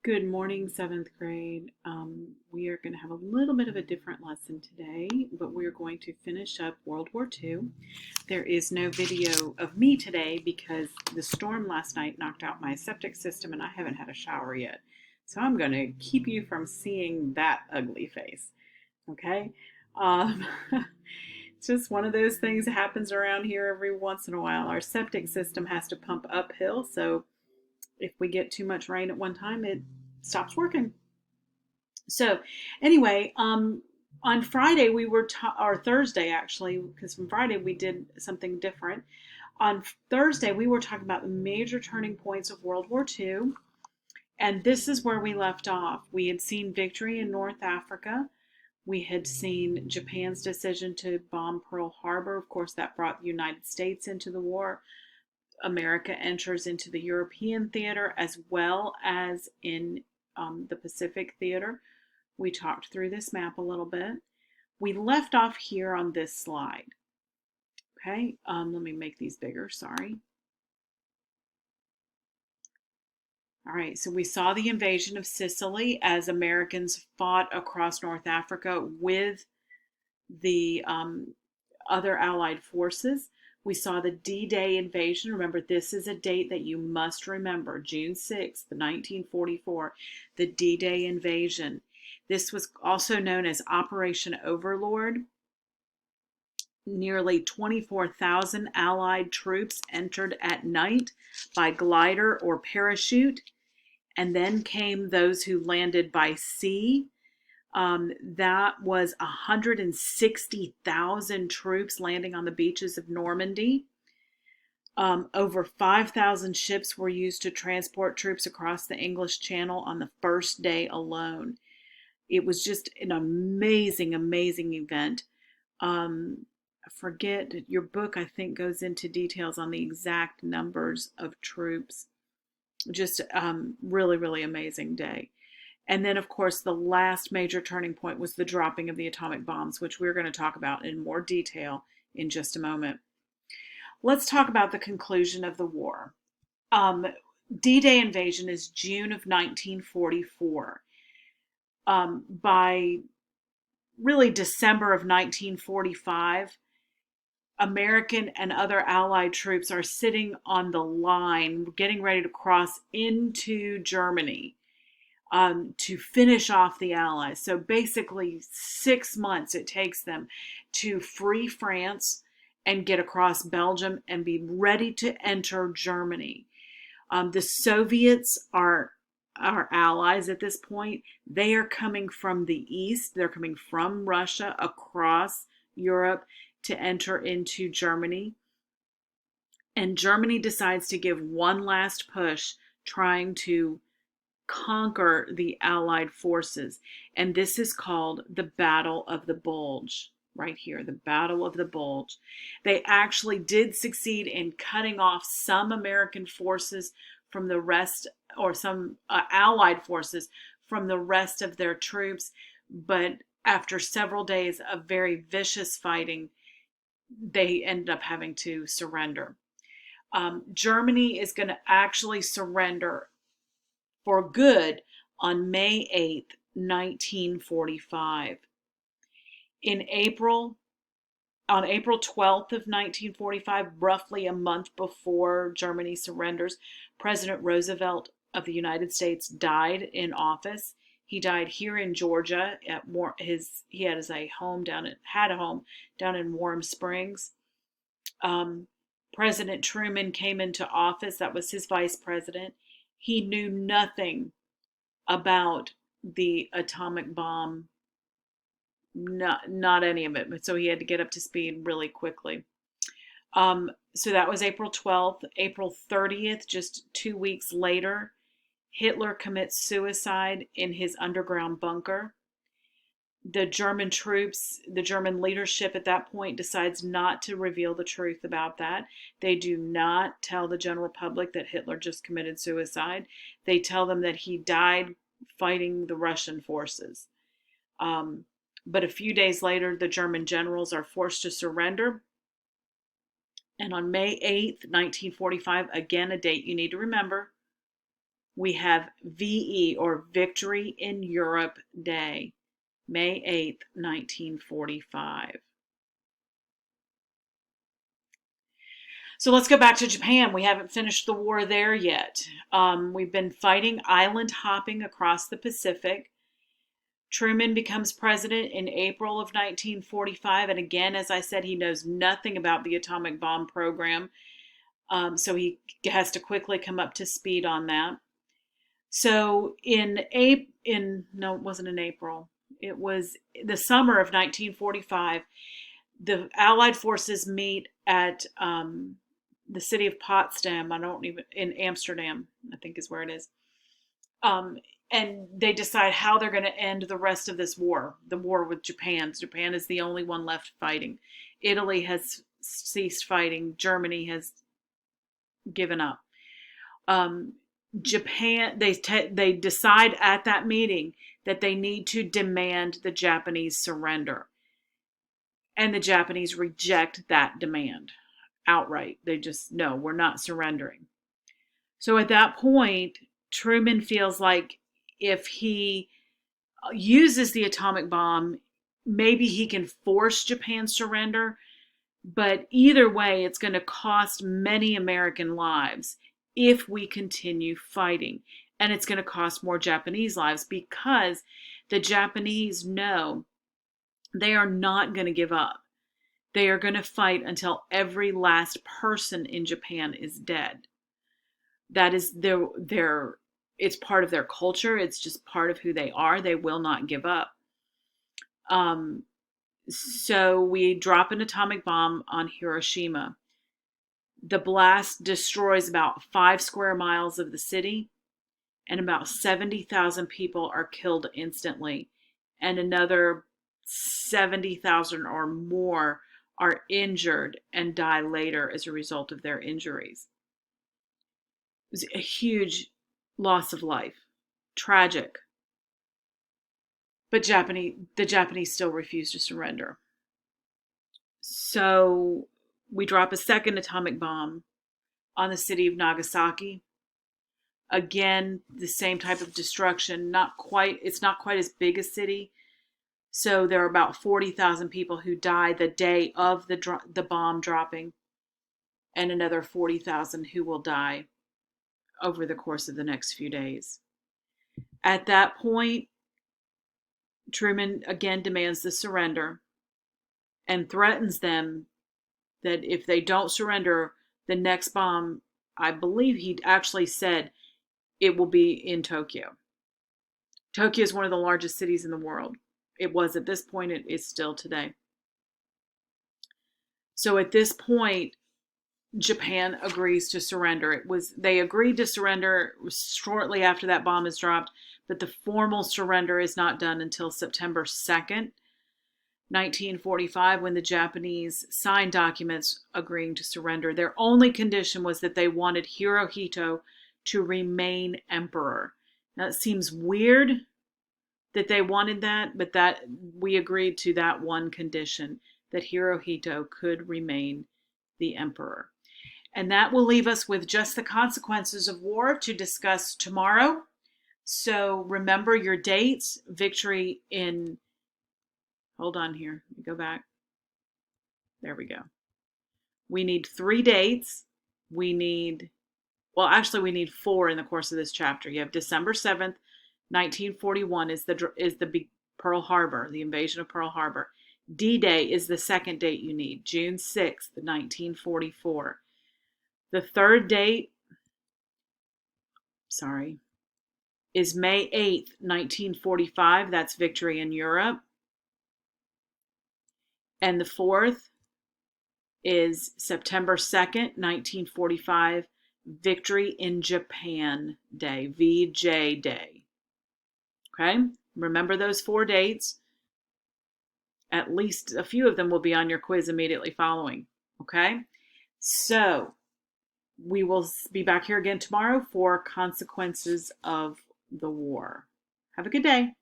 Good morning, seventh grade. We are going to have a little bit of a different lesson today, but we're going to finish up World War II. There is no video of me today because the storm last night knocked out my septic system and I haven't had a shower yet. So I'm going to keep you from seeing that ugly face. Okay? Um, it's just one of those things that happens around here every once in a while. Our septic system has to pump uphill, so if we get too much rain at one time, it stops working. So, anyway, on Friday we were, or Thursday actually, because from Friday we did something different. On Thursday we were talking about the major turning points of World War II, and this is where we left off. We had seen victory in North Africa. We had seen Japan's decision to bomb Pearl Harbor. Of course, that brought the United States into the war. America enters into the European theater as well as in the Pacific theater. We talked through this map a little bit. We left off here on this slide. Okay, let me make these bigger, sorry. All right, so we saw the invasion of Sicily as Americans fought across North Africa with the other Allied forces. We saw the D-Day invasion. Remember, this is a date that you must remember. June 6th, 1944, the D-Day invasion. This was also known as Operation Overlord. Nearly 24,000 Allied troops entered at night by glider or parachute, and then came those who landed by sea. That was 160,000 troops landing on the beaches of Normandy. Over 5,000 ships were used to transport troops across the English Channel on the first day alone. It was just an amazing, amazing event. I forget, your book, I think, goes into details on the exact numbers of troops. Just really, really amazing day. And then, of course, the last major turning point was the dropping of the atomic bombs, which we're going to talk about in more detail in just a moment. Let's talk about the conclusion of the war. D-Day invasion is June of 1944. By really December of 1945, American and other Allied troops are sitting on the line, getting ready to cross into Germany to finish off the Allies. So basically, 6 months it takes them to free France and get across Belgium and be ready to enter Germany. The Soviets are our allies at this point. They are coming from the east. They're coming from Russia across Europe to enter into Germany. And Germany decides to give one last push, trying to conquer the Allied forces. And this is called the Battle of the Bulge. Right here, the Battle of the Bulge. They actually did succeed in cutting off some American forces from the rest, or some Allied forces from the rest of their troops. But after several days of very vicious fighting, they ended up having to surrender. Germany is going to actually surrender for good on May 8th, 1945. In April, on April 12th of 1945, roughly a month before Germany surrenders, President Roosevelt of the United States died in office. He died here in Georgia at he had a home down in Warm Springs. President Truman came into office. That was his vice president. He knew nothing about the atomic bomb, not any of it, but so he had to get up to speed really quickly. So that was April 12th. April 30th, just 2 weeks later, Hitler commits suicide in his underground bunker. The German troops, the German leadership at that point decides not to reveal the truth about that. They do not tell the general public that Hitler just committed suicide. They tell them that he died fighting the Russian forces. But a few days later, the German generals are forced to surrender. And on May 8th, 1945, again, a date you need to remember, we have VE, or Victory in Europe Day, May 8th, 1945. So let's go back to Japan. We haven't finished the war there yet. We've been fighting island hopping across the Pacific. Truman becomes president in April of 1945. And again, as I said, he knows nothing about the atomic bomb program. So he has to quickly come up to speed on that. So no, it wasn't in April. It was the summer of 1945. The Allied forces meet at the city of Potsdam. In Amsterdam, I think is where it is. And they decide how they're going to end the rest of this war, the war with Japan. Japan is the only one left fighting. Italy has ceased fighting. Germany has given up. Japan, they decide at that meeting that they need to demand the Japanese surrender. And the Japanese reject that demand outright. They just, no, we're not surrendering. So at that point, Truman feels like if he uses the atomic bomb, maybe he can force Japan's surrender. But either way, it's going to cost many American lives if we continue fighting. And it's going to cost more Japanese lives because the Japanese know they are not going to give up. They are going to fight until every last person in Japan is dead. That is it's part of their culture. It's just part of who they are. They will not give up. So we drop an atomic bomb on Hiroshima. The blast destroys about 5 square miles of the city, and about 70,000 people are killed instantly, and another 70,000 or more are injured and die later as a result of their injuries. It was a huge loss of life. Tragic. But the Japanese still refuse to surrender. So we drop a second atomic bomb on the city of Nagasaki. Again, the same type of destruction. It's not quite as big a city. So there are about 40,000 people who die the day of the bomb dropping, and another 40,000 who will die over the course of the next few days. At that point, Truman again demands the surrender and threatens them that if they don't surrender, the next bomb, I believe he actually said, it will be in Tokyo. Tokyo is one of the largest cities in the world. It was at this point, it is still today. So at this point, Japan agrees to surrender. They agreed to surrender shortly after that bomb is dropped, but the formal surrender is not done until September 2nd, 1945, when the Japanese signed documents agreeing to surrender. Their only condition was that they wanted Hirohito to remain emperor. Now, it seems weird that they wanted that, but that we agreed to that one condition, that Hirohito could remain the emperor. And that will leave us with just the consequences of war to discuss tomorrow. So remember your dates. Victory in, hold on here, let me go back. There we go. We need 3 dates. We need 4 in the course of this chapter. You have December 7th, 1941 is the Pearl Harbor, the invasion of Pearl Harbor. D-Day is the second date you need, June 6th, 1944. The third date, is May 8th, 1945. That's Victory in Europe. And the fourth is September 2nd, 1945, Victory in Japan Day, VJ Day. Okay? Remember those 4 dates. At least a few of them will be on your quiz immediately following. Okay? So, we will be back here again tomorrow for consequences of the war. Have a good day.